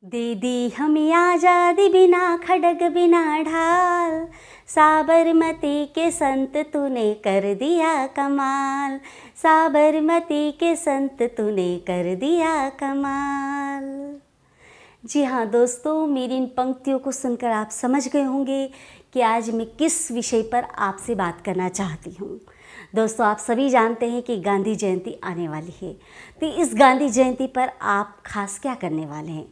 दे दी हमें आज़ादी बिना खड़ग बिना ढाल, साबरमती के संत तूने कर दिया कमाल, साबरमती के संत तूने कर दिया कमाल। जी हाँ दोस्तों, मेरी इन पंक्तियों को सुनकर आप समझ गए होंगे कि आज मैं किस विषय पर आपसे बात करना चाहती हूँ। दोस्तों, आप सभी जानते हैं कि गांधी जयंती आने वाली है, तो इस गांधी जयंती पर आप खास क्या करने वाले हैं?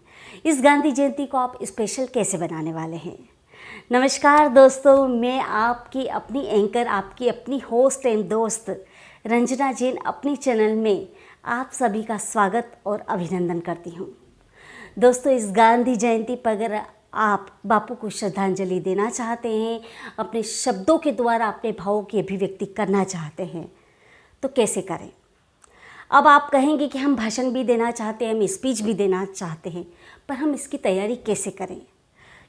इस गांधी जयंती को आप स्पेशल कैसे बनाने वाले हैं? नमस्कार दोस्तों, मैं आपकी अपनी एंकर, आपकी अपनी होस्ट एंड दोस्त रंजना जैन अपनी चैनल में आप सभी का स्वागत और अभिनंदन करती हूँ। दोस्तों, इस गांधी जयंती पर अगर आप बापू को श्रद्धांजलि देना चाहते हैं, अपने शब्दों के द्वारा अपने भावों की अभिव्यक्ति करना चाहते हैं, तो कैसे करें? अब आप कहेंगे कि हम भाषण भी देना चाहते हैं, हम स्पीच भी देना चाहते हैं, पर हम इसकी तैयारी कैसे करें?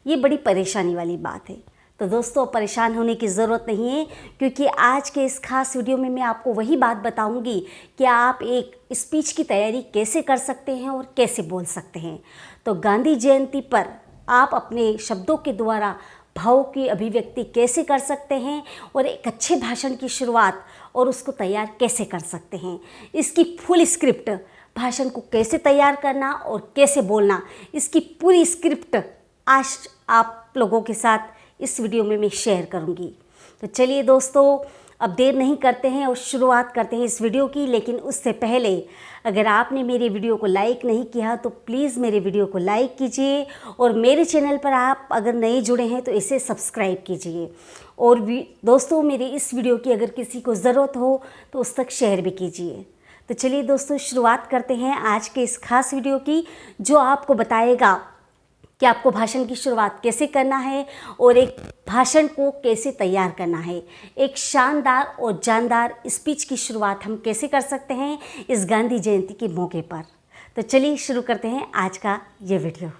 ये बड़ी परेशानी वाली बात है। तो दोस्तों, परेशान होने की ज़रूरत नहीं है, क्योंकि आज के इस खास वीडियो में मैं आपको वही बात बताऊंगी कि आप एक स्पीच की तैयारी कैसे कर सकते हैं और कैसे बोल सकते हैं। तो गांधी जयंती पर आप अपने शब्दों के द्वारा भाव की अभिव्यक्ति कैसे कर सकते हैं और एक अच्छे भाषण की शुरुआत और उसको तैयार कैसे कर सकते हैं, इसकी फुल स्क्रिप्ट, भाषण को कैसे तैयार करना और कैसे बोलना, इसकी पूरी स्क्रिप्ट आज आप लोगों के साथ इस वीडियो में मैं शेयर करूंगी। तो चलिए दोस्तों, अब देर नहीं करते हैं और शुरुआत करते हैं इस वीडियो की। लेकिन उससे पहले अगर आपने मेरे वीडियो को लाइक नहीं किया तो प्लीज़ मेरे वीडियो को लाइक कीजिए, और मेरे चैनल पर आप अगर नए जुड़े हैं तो इसे सब्सक्राइब कीजिए। और दोस्तों, मेरी इस वीडियो की अगर किसी को ज़रूरत हो तो उस तक शेयर भी कीजिए। तो चलिए दोस्तों, शुरुआत करते हैं आज के इस खास वीडियो की, जो आपको बताएगा कि आपको भाषण की शुरुआत कैसे करना है और एक भाषण को कैसे तैयार करना है। एक शानदार और जानदार स्पीच की शुरुआत हम कैसे कर सकते हैं इस गांधी जयंती के मौके पर। तो चलिए शुरू करते हैं आज का ये वीडियो।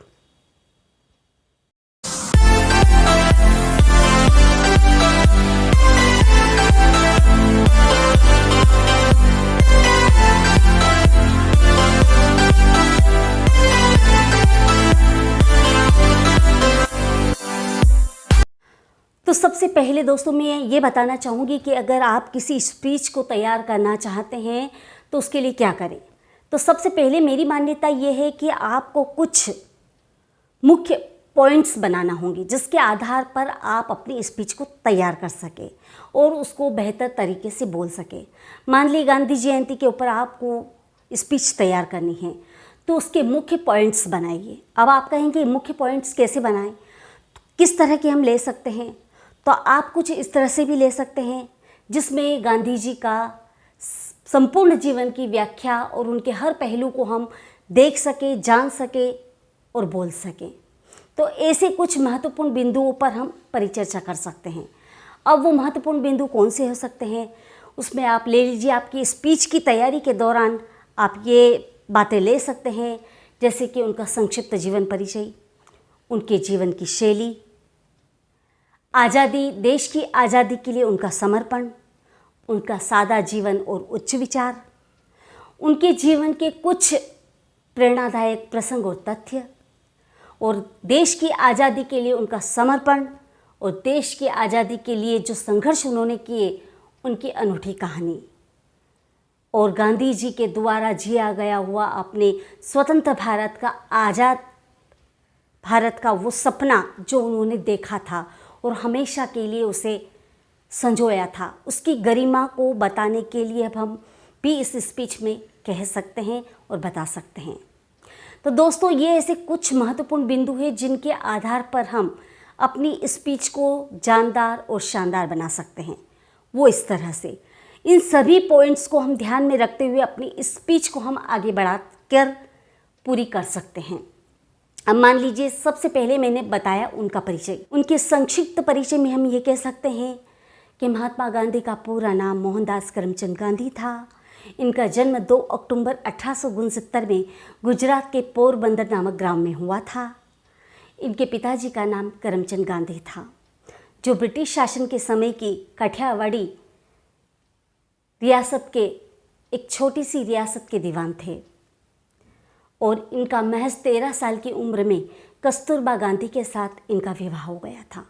तो सबसे पहले दोस्तों, मैं ये बताना चाहूँगी कि अगर आप किसी स्पीच को तैयार करना चाहते हैं तो उसके लिए क्या करें। तो सबसे पहले मेरी मान्यता ये है कि आपको कुछ मुख्य पॉइंट्स बनाना होंगे, जिसके आधार पर आप अपनी स्पीच को तैयार कर सकें और उसको बेहतर तरीके से बोल सकें। मान ली गांधी जयंती के ऊपर आपको स्पीच तैयार करनी है, तो उसके मुख्य पॉइंट्स बनाइए। अब आप कहेंगे मुख्य पॉइंट्स कैसे बनाएं, किस तरह के हम ले सकते हैं? तो आप कुछ इस तरह से भी ले सकते हैं जिसमें गांधी जी का संपूर्ण जीवन की व्याख्या और उनके हर पहलू को हम देख सके, जान सके और बोल सकें। तो ऐसे कुछ महत्वपूर्ण बिंदुओं पर हम परिचर्चा कर सकते हैं। अब वो महत्वपूर्ण बिंदु कौन से हो सकते हैं, उसमें आप ले लीजिए, आपकी स्पीच की तैयारी के दौरान आप ये बातें ले सकते हैं, जैसे कि उनका संक्षिप्त जीवन परिचय, उनके जीवन की शैली, आज़ादी, देश की आज़ादी के लिए उनका समर्पण, उनका सादा जीवन और उच्च विचार, उनके जीवन के कुछ प्रेरणादायक प्रसंग और तथ्य, और देश की आज़ादी के लिए उनका समर्पण और देश की आज़ादी के लिए जो संघर्ष उन्होंने किए, उनकी अनूठी कहानी, और गांधी जी के द्वारा जिया गया हुआ अपने स्वतंत्र भारत का, आज़ाद भारत का वो सपना जो उन्होंने देखा था और हमेशा के लिए उसे संजोया था, उसकी गरिमा को बताने के लिए अब हम भी इस स्पीच में कह सकते हैं और बता सकते हैं। तो दोस्तों, ये ऐसे कुछ महत्वपूर्ण बिंदु हैं जिनके आधार पर हम अपनी स्पीच को जानदार और शानदार बना सकते हैं। वो इस तरह से इन सभी पॉइंट्स को हम ध्यान में रखते हुए अपनी स्पीच को हम आगे बढ़ाकर पूरी कर सकते हैं। अब मान लीजिए, सबसे पहले मैंने बताया उनका परिचय। उनके संक्षिप्त परिचय में हम ये कह सकते हैं कि महात्मा गांधी का पूरा नाम मोहनदास करमचंद गांधी था। इनका जन्म 2 अक्टूबर 1869 में गुजरात के पोरबंदर नामक ग्राम में हुआ था। इनके पिताजी का नाम करमचंद गांधी था, जो ब्रिटिश शासन के समय की काठियावाड़ी रियासत के एक छोटी सी रियासत के दीवान थे। और इनका महज 13 साल की उम्र में कस्तूरबा गांधी के साथ इनका विवाह हो गया था।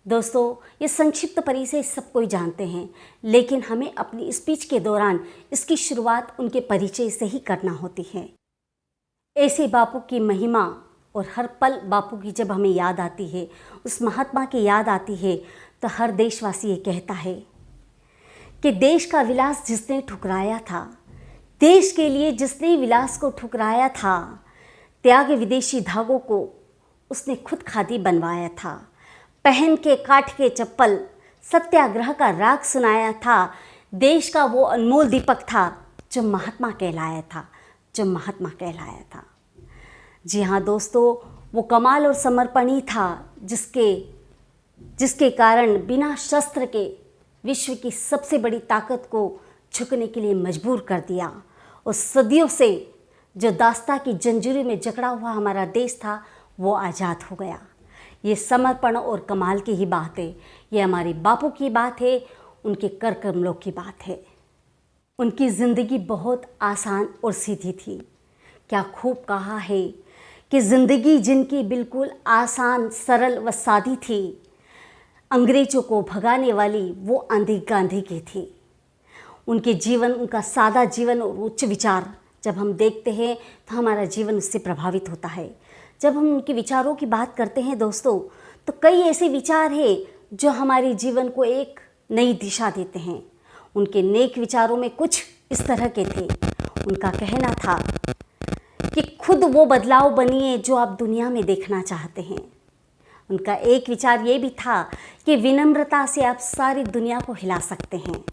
दोस्तों, ये संक्षिप्त परिचय सब कोई जानते हैं, लेकिन हमें अपनी स्पीच के दौरान इसकी शुरुआत उनके परिचय से ही करना होती है। ऐसे बापू की महिमा और हर पल बापू की जब हमें याद आती है, उस महात्मा की याद आती है, तो हर देशवासी ये कहता है कि देश का विलास जिसने ठुकराया था, देश के लिए जिसने विलास को ठुकराया था, त्याग विदेशी धागों को उसने खुद खादी बनवाया था, पहन के काठ के चप्पल सत्याग्रह का राग सुनाया था, देश का वो अनमोल दीपक था जो महात्मा कहलाया था, जो महात्मा कहलाया था। जी हाँ दोस्तों, वो कमाल और समर्पणी था जिसके कारण बिना शस्त्र के विश्व की सबसे बड़ी ताकत को झुकने के लिए मजबूर कर दिया, और सदियों से जो दास्ता की जंजीरों में जकड़ा हुआ हमारा देश था वो आज़ाद हो गया। ये समर्पण और कमाल की ही बात है, ये हमारे बापू की बात है, उनके कर कमलों की बात है। उनकी ज़िंदगी बहुत आसान और सीधी थी। क्या खूब कहा है कि ज़िंदगी जिनकी बिल्कुल आसान, सरल व सादी थी, अंग्रेज़ों को भगाने वाली वो आंधी गांधी की थी। उनके जीवन, उनका सादा जीवन और उच्च विचार जब हम देखते हैं तो हमारा जीवन उससे प्रभावित होता है। जब हम उनके विचारों की बात करते हैं दोस्तों, तो कई ऐसे विचार हैं जो हमारे जीवन को एक नई दिशा देते हैं। उनके नेक विचारों में कुछ इस तरह के थे। उनका कहना था कि खुद वो बदलाव बनिए जो आप दुनिया में देखना चाहते हैं। उनका एक विचार ये भी था कि विनम्रता से आप सारी दुनिया को हिला सकते हैं।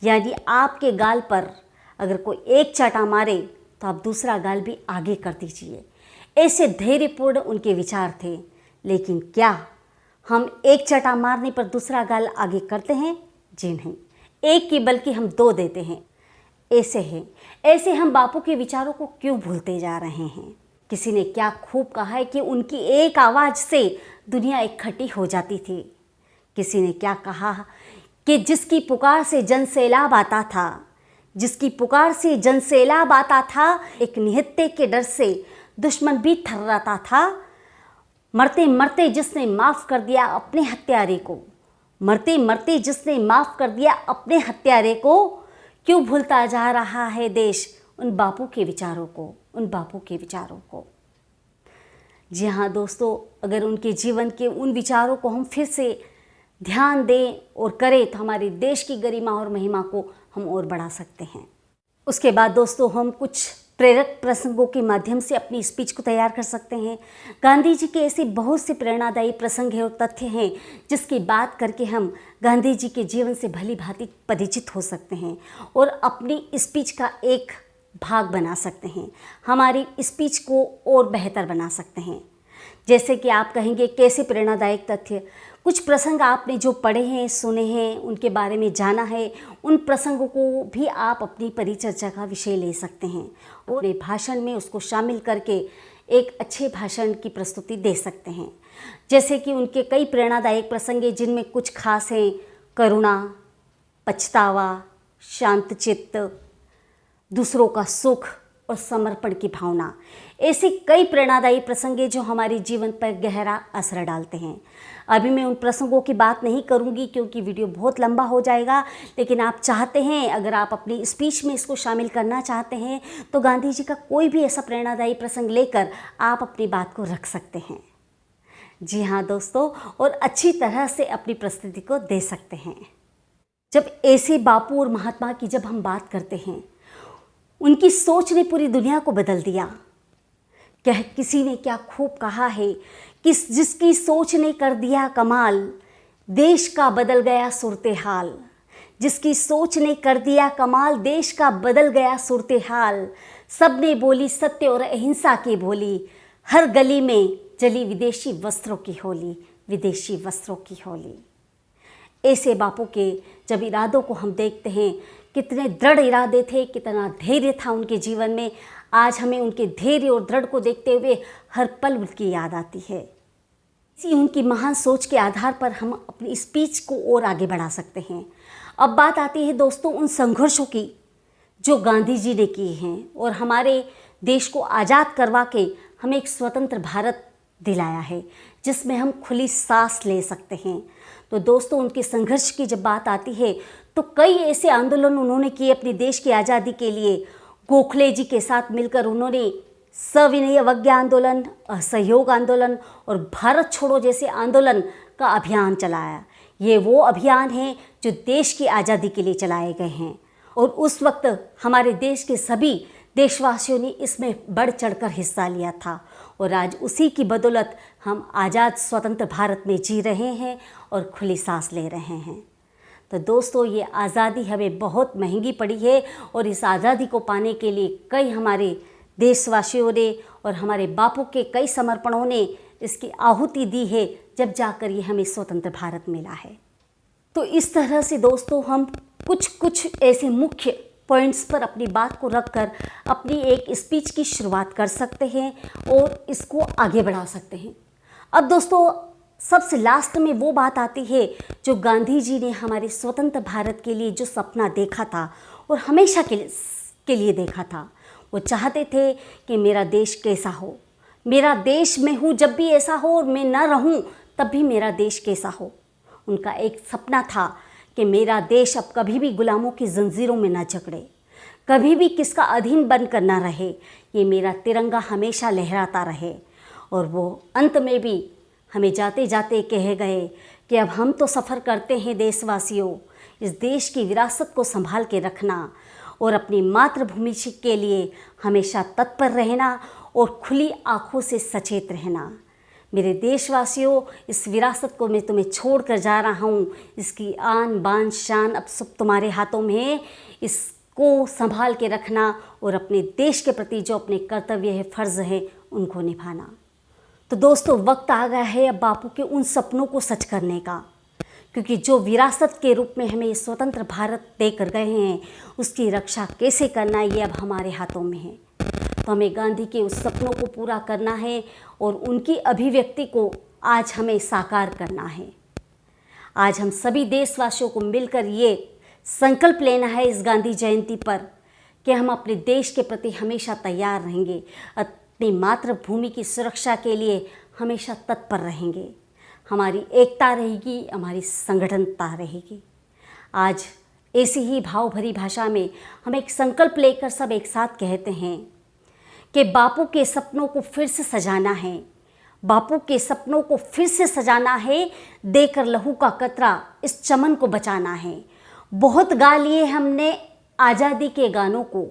यानी आपके गाल पर अगर कोई एक चाटा मारे तो आप दूसरा गाल भी आगे कर दीजिए। ऐसे धैर्यपूर्ण उनके विचार थे। लेकिन क्या हम एक चाटा मारने पर दूसरा गाल आगे करते हैं? जी नहीं, एक की बल्कि हम 2 देते हैं। ऐसे हम बापू के विचारों को क्यों भूलते जा रहे हैं? किसी ने क्या खूब कहा है कि उनकी एक आवाज़ से दुनिया इकट्ठी हो जाती थी। किसी ने क्या कहा कि जिसकी पुकार से जनसैलाब आता था, जिसकी पुकार से जनसैलाब आता था, एक निहत्थे के डर से दुश्मन भी थर्राता था। मरते मरते जिसने माफ़ कर दिया अपने हत्यारे को, मरते मरते जिसने माफ़ कर दिया अपने हत्यारे को, क्यों भूलता जा रहा है देश उन बापू के विचारों को, उन बापू के विचारों को। जी हाँ दोस्तों, अगर उनके जीवन के उन विचारों को हम फिर से ध्यान दें और करें तो हमारे देश की गरिमा और महिमा को हम और बढ़ा सकते हैं। उसके बाद दोस्तों, हम कुछ प्रेरक प्रसंगों के माध्यम से अपनी स्पीच को तैयार कर सकते हैं। गांधी जी के ऐसे बहुत से प्रेरणादायी प्रसंग हैं और तथ्य हैं जिसकी बात करके हम गांधी जी के जीवन से भली भांति परिचित हो सकते हैं और अपनी स्पीच का एक भाग बना सकते हैं, हमारी स्पीच को और बेहतर बना सकते हैं। जैसे कि आप कहेंगे कैसे प्रेरणादायक तथ्य? कुछ प्रसंग आपने जो पढ़े हैं, सुने हैं, उनके बारे में जाना है, उन प्रसंगों को भी आप अपनी परिचर्चा का विषय ले सकते हैं और अपने भाषण में उसको शामिल करके एक अच्छे भाषण की प्रस्तुति दे सकते हैं। जैसे कि उनके कई प्रेरणादायक प्रसंग हैं जिनमें कुछ खास हैं: करुणा, पछतावा, शांत चित्त, दूसरों का सुख और समर्पण की भावना। ऐसे कई प्रेरणादायी प्रसंग हैं जो हमारे जीवन पर गहरा असर डालते हैं। अभी मैं उन प्रसंगों की बात नहीं करूंगी क्योंकि वीडियो बहुत लंबा हो जाएगा, लेकिन आप चाहते हैं, अगर आप अपनी स्पीच में इसको शामिल करना चाहते हैं तो गांधी जी का कोई भी ऐसा प्रेरणादायी प्रसंग लेकर आप अपनी बात को रख सकते हैं। जी हाँ दोस्तों, और अच्छी तरह से अपनी प्रस्तुति को दे सकते हैं। जब ऐसे बापू और महात्मा की जब हम बात करते हैं, उनकी सोच ने पूरी दुनिया को बदल दिया। किसी ने क्या खूब कहा है कि जिसकी सोच ने कर दिया कमाल, देश का बदल गया सूरते हाल। जिसकी सोच ने कर दिया कमाल, देश का बदल गया सूरते हाल। सबने बोली सत्य और अहिंसा की बोली, हर गली में जली विदेशी वस्त्रों की होली, विदेशी वस्त्रों की होली। ऐसे बापू के जब इरादों को हम देखते हैं, कितने दृढ़ इरादे थे, कितना धैर्य था उनके जीवन में। आज हमें उनके धैर्य और दृढ़ को देखते हुए हर पल उनकी याद आती है। इसी उनकी महान सोच के आधार पर हम अपनी स्पीच को और आगे बढ़ा सकते हैं। अब बात आती है दोस्तों उन संघर्षों की जो गांधी जी ने किए हैं और हमारे देश को आज़ाद करवा के हमें एक स्वतंत्र भारत दिलाया है जिसमें हम खुली सांस ले सकते हैं। तो दोस्तों, उनके संघर्ष की जब बात आती है तो कई ऐसे आंदोलन उन्होंने किए अपने देश की आज़ादी के लिए। गोखले जी के साथ मिलकर उन्होंने सविनय अवज्ञा आंदोलन, असहयोग आंदोलन और भारत छोड़ो जैसे आंदोलन का अभियान चलाया। ये वो अभियान हैं जो देश की आज़ादी के लिए चलाए गए हैं और उस वक्त हमारे देश के सभी देशवासियों ने इसमें बढ़ चढ़कर हिस्सा लिया था और आज उसी की बदौलत हम आज़ाद स्वतंत्र भारत में जी रहे हैं और खुली सांस ले रहे हैं। तो दोस्तों, ये आज़ादी हमें बहुत महंगी पड़ी है और इस आज़ादी को पाने के लिए कई हमारे देशवासियों ने और हमारे बापू के कई समर्पणों ने इसकी आहुति दी है, जब जाकर ये हमें स्वतंत्र भारत मिला है। तो इस तरह से दोस्तों, हम कुछ ऐसे मुख्य पॉइंट्स पर अपनी बात को रखकर अपनी एक स्पीच की शुरुआत कर सकते हैं और इसको आगे बढ़ा सकते हैं। अब दोस्तों, सबसे लास्ट में वो बात आती है जो गांधी जी ने हमारे स्वतंत्र भारत के लिए जो सपना देखा था और हमेशा के लिए देखा था। वो चाहते थे कि मेरा देश कैसा हो, मेरा देश मैं हूँ जब भी ऐसा हो और मैं ना रहूँ तब भी मेरा देश कैसा हो। उनका एक सपना था कि मेरा देश अब कभी भी गुलामों की जंजीरों में ना जकड़े, कभी भी किसका अधीन बनकर ना रहे, ये मेरा तिरंगा हमेशा लहराता रहे। और वो अंत में भी हमें जाते जाते कह गए कि अब हम तो सफ़र करते हैं देशवासियों, इस देश की विरासत को संभाल के रखना और अपनी मातृभूमि के लिए हमेशा तत्पर रहना और खुली आँखों से सचेत रहना। मेरे देशवासियों, इस विरासत को मैं तुम्हें छोड़ कर जा रहा हूँ, इसकी आन बान शान अब सब तुम्हारे हाथों में है। इसको संभाल के रखना और अपने देश के प्रति जो अपने कर्तव्य है, फ़र्ज़ है, उनको निभाना। तो दोस्तों, वक्त आ गया है अब बापू के उन सपनों को सच करने का, क्योंकि जो विरासत के रूप में हमें स्वतंत्र भारत देकर गए हैं उसकी रक्षा कैसे करना ये अब हमारे हाथों में है। तो हमें गांधी के उस सपनों को पूरा करना है और उनकी अभिव्यक्ति को आज हमें साकार करना है। आज हम सभी देशवासियों को मिलकर ये संकल्प लेना है इस गांधी जयंती पर कि हम अपने देश के प्रति हमेशा तैयार रहेंगे, अपनी मातृभूमि की सुरक्षा के लिए हमेशा तत्पर रहेंगे। हमारी एकता रहेगी, हमारी संगठनता रहेगी। आज ऐसी ही भाव भरी भाषा में हम एक संकल्प लेकर सब एक साथ कहते हैं कि बापू के सपनों को फिर से सजाना है, बापू के सपनों को फिर से सजाना है, देकर लहू का कतरा इस चमन को बचाना है। बहुत गा लिए हमने आज़ादी के गानों को,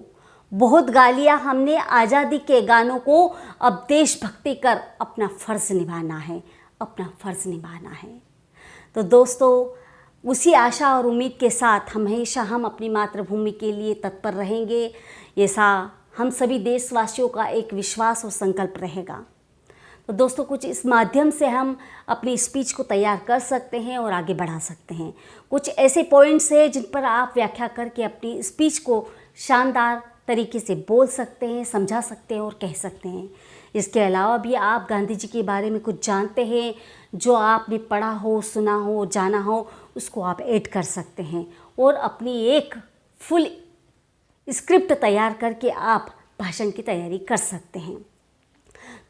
बहुत गा लिया हमने आज़ादी के गानों को, अब देशभक्ति कर अपना फ़र्ज़ निभाना है, अपना फ़र्ज़ निभाना है। तो दोस्तों, उसी आशा और उम्मीद के साथ हमेशा हम अपनी मातृभूमि के लिए तत्पर रहेंगे, ऐसा हम सभी देशवासियों का एक विश्वास और संकल्प रहेगा। तो दोस्तों, कुछ इस माध्यम से हम अपनी स्पीच को तैयार कर सकते हैं और आगे बढ़ा सकते हैं। कुछ ऐसे पॉइंट्स हैं जिन पर आप व्याख्या करके अपनी स्पीच को शानदार तरीके से बोल सकते हैं, समझा सकते हैं और कह सकते हैं। इसके अलावा भी आप गांधी जी के बारे में कुछ जानते हैं, जो आपने पढ़ा हो, सुना हो, जाना हो, उसको आप ऐड कर सकते हैं और अपनी एक फुल स्क्रिप्ट तैयार करके आप भाषण की तैयारी कर सकते हैं।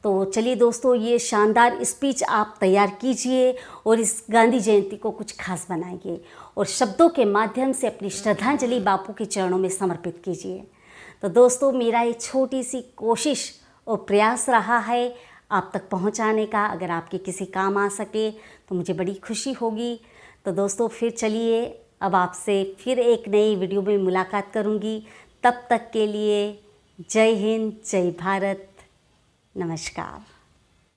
तो चलिए दोस्तों, ये शानदार स्पीच आप तैयार कीजिए और इस गांधी जयंती को कुछ खास बनाइए और शब्दों के माध्यम से अपनी श्रद्धांजलि बापू के चरणों में समर्पित कीजिए। तो दोस्तों, मेरा ये छोटी सी कोशिश और प्रयास रहा है आप तक पहुंचाने का। अगर आपके किसी काम आ सके तो मुझे बड़ी खुशी होगी। तो दोस्तों, फिर चलिए अब आपसे फिर एक नई वीडियो में मुलाकात करूंगी। तब तक के लिए जय हिंद, जय भारत, नमस्कार।